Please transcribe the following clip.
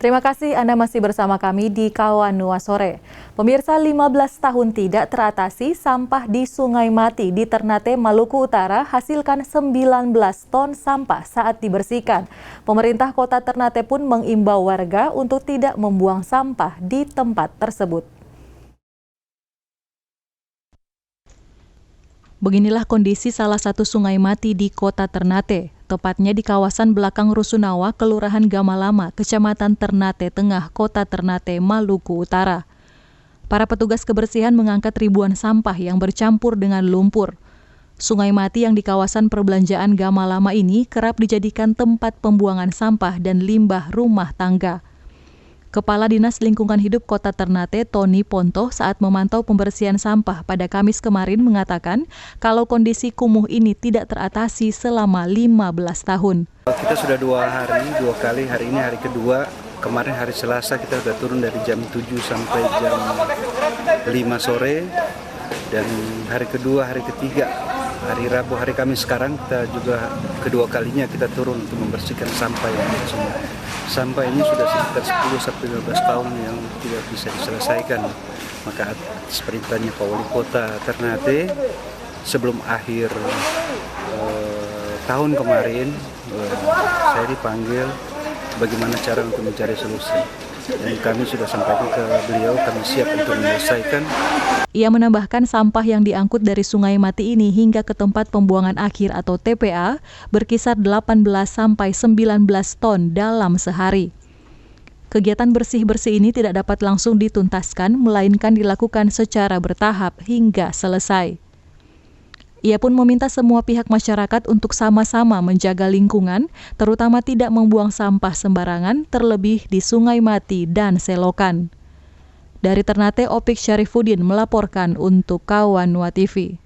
Terima kasih Anda masih bersama kami di Kawan Nuwa Sore. Pemirsa, 15 tahun tidak teratasi, sampah di Sungai Mati di Ternate, Maluku Utara hasilkan 19 ton sampah saat dibersihkan. Pemerintah Kota Ternate pun mengimbau warga untuk tidak membuang sampah di tempat tersebut. Beginilah kondisi salah satu sungai mati di Kota Ternate, tepatnya di kawasan belakang Rusunawa, Kelurahan Gamalama, Kecamatan Ternate Tengah, Kota Ternate, Maluku Utara. Para petugas kebersihan mengangkat ribuan sampah yang bercampur dengan lumpur. Sungai mati yang di kawasan perbelanjaan Gamalama ini kerap dijadikan tempat pembuangan sampah dan limbah rumah tangga. Kepala Dinas Lingkungan Hidup Kota Ternate, Tony Ponto, saat memantau pembersihan sampah pada Kamis kemarin mengatakan kalau kondisi kumuh ini tidak teratasi selama 15 tahun. Kita sudah 2 kali, hari ini hari kedua. Kemarin hari Selasa kita sudah turun dari jam 7 sampai jam 5 sore. Dan hari kedua, hari ketiga, hari Rabu, hari Kamis sekarang kita juga kedua kalinya kita turun untuk membersihkan sampah yang ada di sini. Sampah ini sudah sekitar 10-15 tahun yang tidak bisa diselesaikan. Maka atas perintahnya Pak Wali Kota Ternate, sebelum akhir tahun kemarin, saya dipanggil bagaimana cara untuk mencari solusi. Dan kami sudah sampaikan ke beliau, kami siap untuk menyelesaikan. Ia menambahkan sampah yang diangkut dari Sungai Mati ini hingga ke tempat pembuangan akhir atau TPA berkisar 18 sampai 19 ton dalam sehari. Kegiatan bersih-bersih ini tidak dapat langsung dituntaskan, melainkan dilakukan secara bertahap hingga selesai. Ia pun meminta semua pihak masyarakat untuk sama-sama menjaga lingkungan, terutama tidak membuang sampah sembarangan, terlebih di Sungai Mati dan selokan. Dari Ternate, Opik Syarifuddin melaporkan untuk Kawan Nuwa TV.